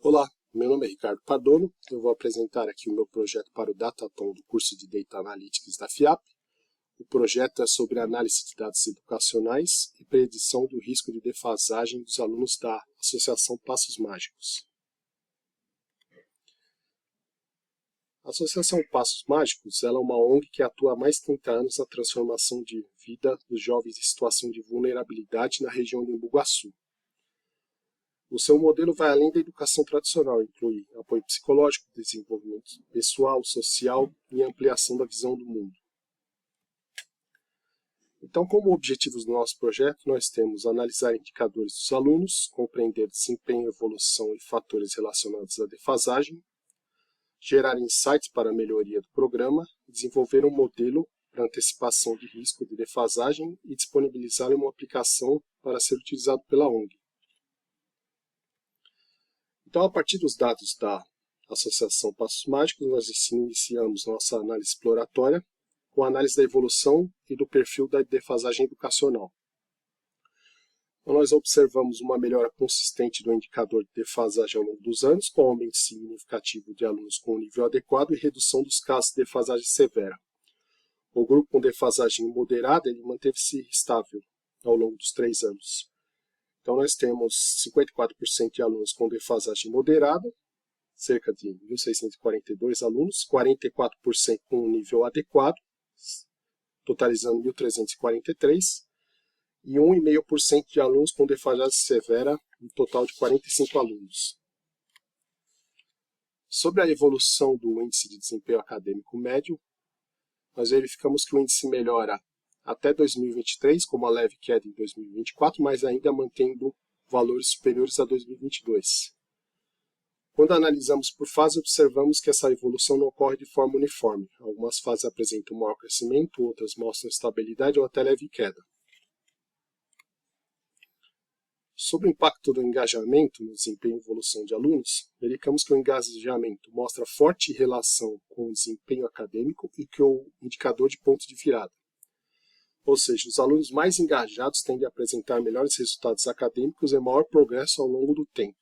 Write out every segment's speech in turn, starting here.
Olá, meu nome é Ricardo Padono, eu vou apresentar aqui o meu projeto para o Dataton do curso de Data Analytics da FIAP. O projeto é sobre análise de dados educacionais e predição do risco de defasagem dos alunos da Associação Passos Mágicos. A Associação Passos Mágicos ela é uma ONG que atua há mais de 30 anos na transformação de vida dos jovens em situação de vulnerabilidade na região de Embu-Guaçu. O seu modelo vai além da educação tradicional, inclui apoio psicológico, desenvolvimento pessoal, social e ampliação da visão do mundo. Então, como objetivos do nosso projeto, nós temos analisar indicadores dos alunos, compreender desempenho, evolução e fatores relacionados à defasagem, gerar insights para a melhoria do programa, desenvolver um modelo para antecipação de risco de defasagem e disponibilizar uma aplicação para ser utilizado pela ONG. Então, a partir dos dados da Associação Passos Mágicos, nós iniciamos nossa análise exploratória com a análise da evolução e do perfil da defasagem educacional. Então, nós observamos uma melhora consistente do indicador de defasagem ao longo dos anos, com aumento significativo de alunos com nível adequado e redução dos casos de defasagem severa. O grupo com defasagem moderada ele manteve-se estável ao longo dos 3 anos. Então, nós temos 54% de alunos com defasagem moderada, cerca de 1.642 alunos, 44% com um nível adequado, totalizando 1.343, e 1,5% de alunos com defasagem severa, um total de 45 alunos. Sobre a evolução do índice de desempenho acadêmico médio, nós verificamos que o índice melhora até 2023, com uma leve queda em 2024, mas ainda mantendo valores superiores a 2022. Quando analisamos por fase, observamos que essa evolução não ocorre de forma uniforme. Algumas fases apresentam maior crescimento, outras mostram estabilidade ou até leve queda. Sobre o impacto do engajamento no desempenho e evolução de alunos, verificamos que o engajamento mostra forte relação com o desempenho acadêmico e que o indicador de ponto de virada. Ou seja, os alunos mais engajados tendem a apresentar melhores resultados acadêmicos e maior progresso ao longo do tempo.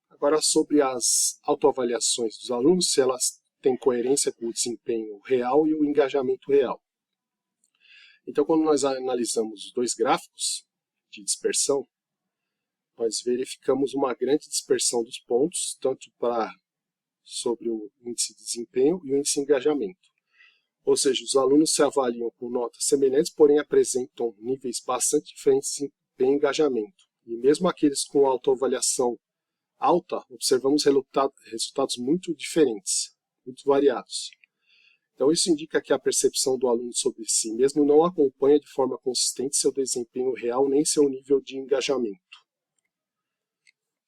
Agora, sobre as autoavaliações dos alunos, se elas têm coerência com o desempenho real e o engajamento real. Então, quando nós analisamos os dois gráficos de dispersão, nós verificamos uma grande dispersão dos pontos, tanto sobre o índice de desempenho e o índice de engajamento. Ou seja, os alunos se avaliam com notas semelhantes, porém apresentam níveis bastante diferentes de desempenho e engajamento. E mesmo aqueles com autoavaliação alta, observamos resultados muito diferentes, muito variados. Então, isso indica que a percepção do aluno sobre si mesmo não acompanha de forma consistente seu desempenho real nem seu nível de engajamento.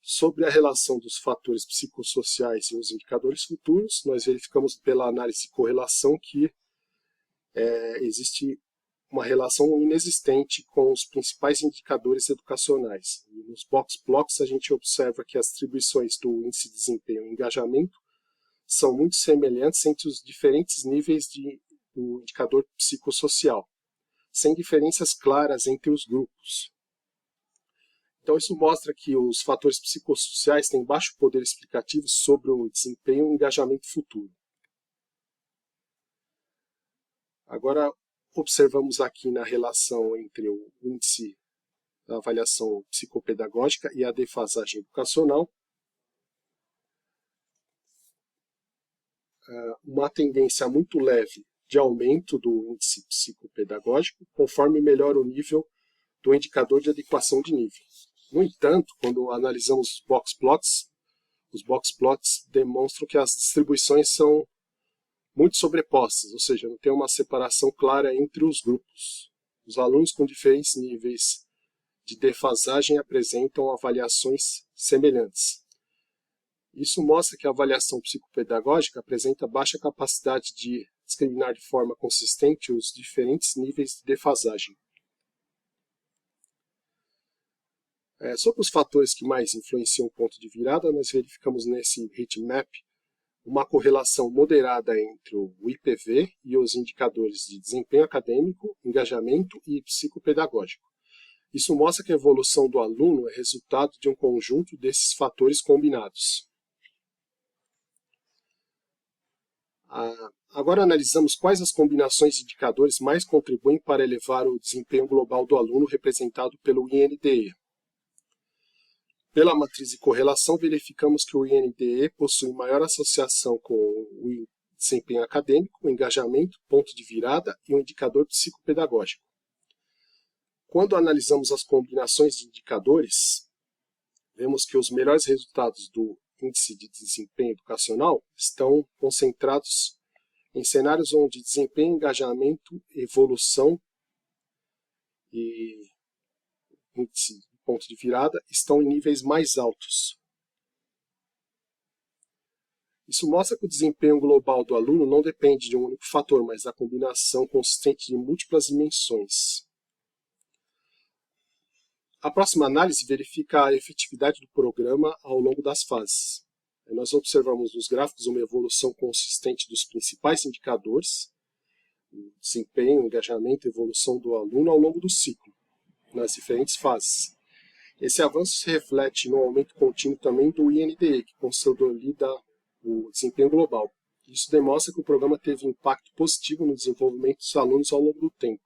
Sobre a relação dos fatores psicossociais e os indicadores futuros, nós verificamos pela análise de correlação que existe uma relação inexistente com os principais indicadores educacionais. E nos box plots a gente observa que as distribuições do índice de desempenho e engajamento são muito semelhantes entre os diferentes níveis do indicador psicossocial, sem diferenças claras entre os grupos. Então isso mostra que os fatores psicossociais têm baixo poder explicativo sobre o desempenho e engajamento futuro. Agora, observamos aqui na relação entre o índice da avaliação psicopedagógica e a defasagem educacional, uma tendência muito leve de aumento do índice psicopedagógico, conforme melhora o nível do indicador de adequação de nível. No entanto, quando analisamos os box plots demonstram que as distribuições são muito sobrepostas, ou seja, não tem uma separação clara entre os grupos. Os alunos com diferentes níveis de defasagem apresentam avaliações semelhantes. Isso mostra que a avaliação psicopedagógica apresenta baixa capacidade de discriminar de forma consistente os diferentes níveis de defasagem. Sobre os fatores que mais influenciam o ponto de virada, nós verificamos nesse heatmap uma correlação moderada entre o IPV e os indicadores de desempenho acadêmico, engajamento e psicopedagógico. Isso mostra que a evolução do aluno é resultado de um conjunto desses fatores combinados. Agora analisamos quais as combinações de indicadores mais contribuem para elevar o desempenho global do aluno representado pelo INDE. Pela matriz de correlação, verificamos que o INDE possui maior associação com o desempenho acadêmico, o engajamento, ponto de virada e o indicador psicopedagógico. Quando analisamos as combinações de indicadores, vemos que os melhores resultados do índice de desempenho educacional estão concentrados em cenários onde desempenho, engajamento, evolução e índice de ponto de virada estão em níveis mais altos. Isso mostra que o desempenho global do aluno não depende de um único fator, mas da combinação consistente de múltiplas dimensões. A próxima análise verifica a efetividade do programa ao longo das fases. Nós observamos nos gráficos uma evolução consistente dos principais indicadores, o desempenho, engajamento e evolução do aluno ao longo do ciclo, nas diferentes fases. Esse avanço se reflete no aumento contínuo também do INDE, que consolida o desempenho global. Isso demonstra que o programa teve impacto positivo no desenvolvimento dos alunos ao longo do tempo.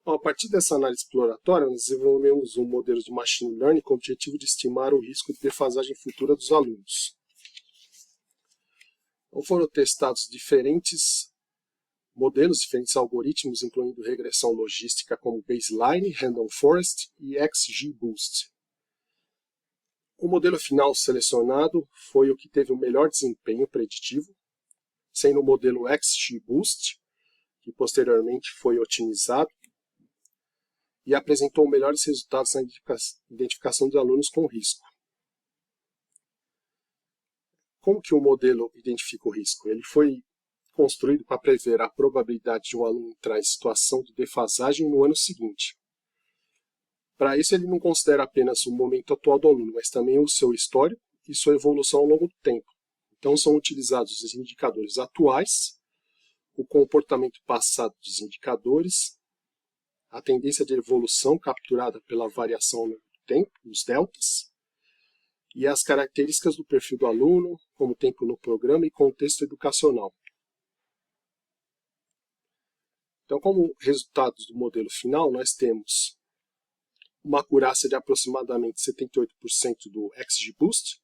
A partir dessa análise exploratória, nós desenvolvemos um modelo de Machine Learning com o objetivo de estimar o risco de defasagem futura dos alunos. Então, foram testados diferentes modelos, diferentes algoritmos, incluindo regressão logística como Baseline, Random Forest e XGBoost. O modelo final selecionado foi o que teve o melhor desempenho preditivo, sendo o modelo XGBoost, que posteriormente foi otimizado, e apresentou melhores resultados na identificação de alunos com risco. Como que o modelo identifica o risco? Ele foi construído para prever a probabilidade de um aluno entrar em situação de defasagem no ano seguinte. Para isso, ele não considera apenas o momento atual do aluno, mas também o seu histórico e sua evolução ao longo do tempo. Então, são utilizados os indicadores atuais, o comportamento passado dos indicadores, a tendência de evolução capturada pela variação no tempo, os deltas, e as características do perfil do aluno, como tempo no programa e contexto educacional. Então, como resultados do modelo final, nós temos uma acurácia de aproximadamente 78% do XGBoost,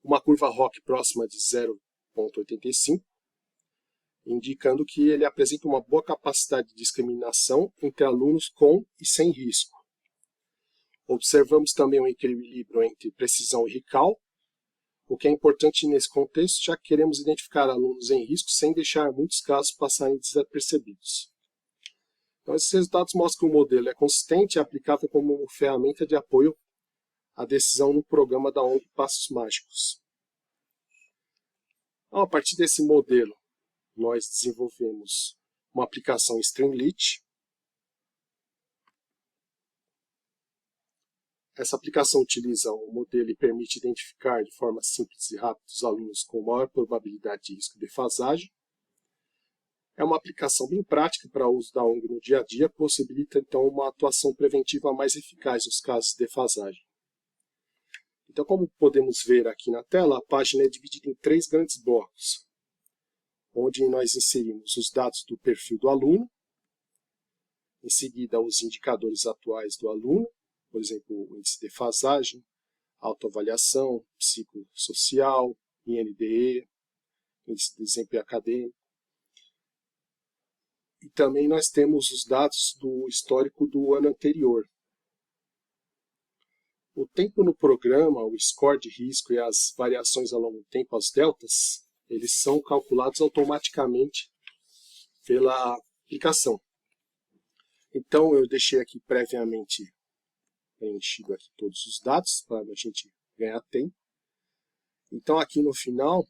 uma curva ROC próxima de 0,85, indicando que ele apresenta uma boa capacidade de discriminação entre alunos com e sem risco. Observamos também um equilíbrio entre precisão e recall, o que é importante nesse contexto, já que queremos identificar alunos em risco sem deixar muitos casos passarem desapercebidos. Então, esses resultados mostram que o modelo é consistente e aplicável como ferramenta de apoio à decisão no programa da ONG Passos Mágicos. Então, a partir desse modelo, nós desenvolvemos uma aplicação Streamlit. Essa aplicação utiliza um modelo e permite identificar de forma simples e rápida os alunos com maior probabilidade de risco de defasagem. É uma aplicação bem prática para uso da ONG no dia a dia, possibilita então uma atuação preventiva mais eficaz nos casos de defasagem. Então, como podemos ver aqui na tela, a página é dividida em 3 grandes blocos, onde nós inserimos os dados do perfil do aluno, em seguida os indicadores atuais do aluno, por exemplo, o índice de defasagem, autoavaliação, psicossocial, INDE, índice de desempenho acadêmico. E também nós temos os dados do histórico do ano anterior. O tempo no programa, o score de risco e as variações ao longo do tempo, as deltas, eles são calculados automaticamente pela aplicação. Então, eu deixei aqui previamente preenchido aqui todos os dados para a gente ganhar tempo. Então, aqui no final,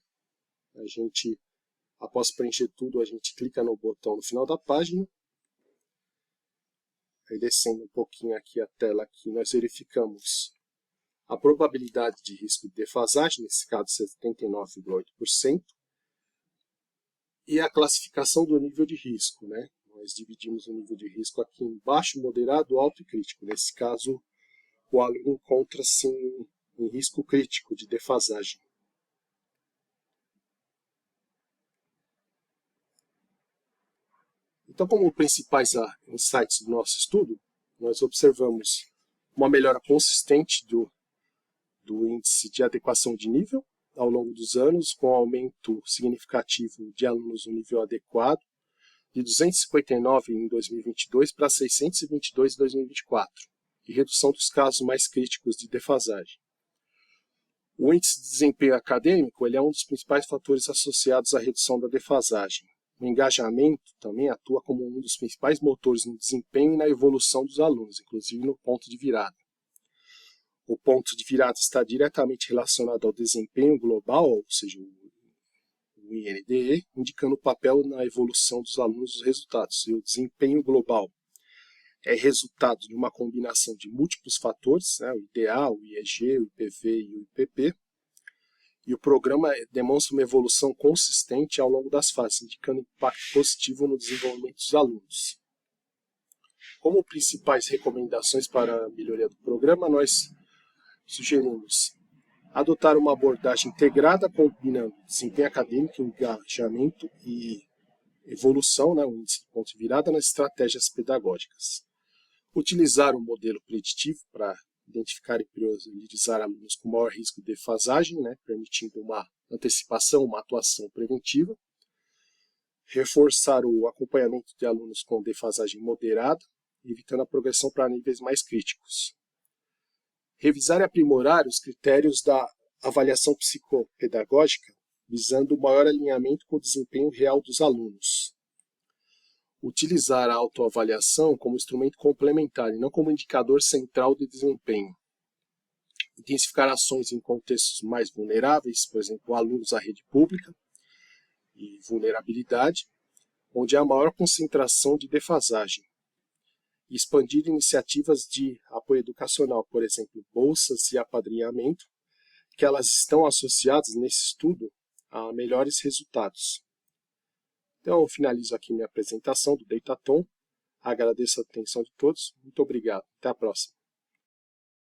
a gente, após preencher tudo, a gente clica no botão no final da página. Aí, descendo um pouquinho aqui a tela, aqui, nós verificamos a probabilidade de risco de defasagem, nesse caso 79,8%, e a classificação do nível de risco, né? Nós dividimos o nível de risco aqui em baixo, moderado, alto e crítico. Nesse caso, o aluno encontra-se em risco crítico de defasagem. Então, como principais insights do nosso estudo, nós observamos uma melhora consistente do índice de adequação de nível ao longo dos anos, com aumento significativo de alunos no nível adequado, de 259 em 2022 para 622 em 2024, e redução dos casos mais críticos de defasagem. O índice de desempenho acadêmico ele é um dos principais fatores associados à redução da defasagem. O engajamento também atua como um dos principais motores no desempenho e na evolução dos alunos, inclusive no ponto de virada. O ponto de virada está diretamente relacionado ao desempenho global, ou seja, o INDE, indicando o papel na evolução dos alunos dos resultados. E o desempenho global é resultado de uma combinação de múltiplos fatores, né, o IDA, o IEG, o IPV e o IPP. E o programa demonstra uma evolução consistente ao longo das fases, indicando impacto positivo no desenvolvimento dos alunos. Como principais recomendações para a melhoria do programa, nós sugerimos adotar uma abordagem integrada combinando desempenho acadêmico, engajamento e evolução, o índice de ponto de virada, nas estratégias pedagógicas. Utilizar um modelo preditivo para identificar e priorizar alunos com maior risco de defasagem, permitindo uma antecipação, uma atuação preventiva. Reforçar o acompanhamento de alunos com defasagem moderada, evitando a progressão para níveis mais críticos. Revisar e aprimorar os critérios da avaliação psicopedagógica, visando o maior alinhamento com o desempenho real dos alunos. Utilizar a autoavaliação como instrumento complementar e não como indicador central de desempenho. Intensificar ações em contextos mais vulneráveis, por exemplo, alunos da rede pública e vulnerabilidade, onde há maior concentração de defasagem. E expandir iniciativas de apoio educacional, por exemplo, bolsas e apadrinhamento, que elas estão associadas nesse estudo a melhores resultados. Então, eu finalizo aqui minha apresentação do DataTon. Agradeço a atenção de todos. Muito obrigado. Até a próxima.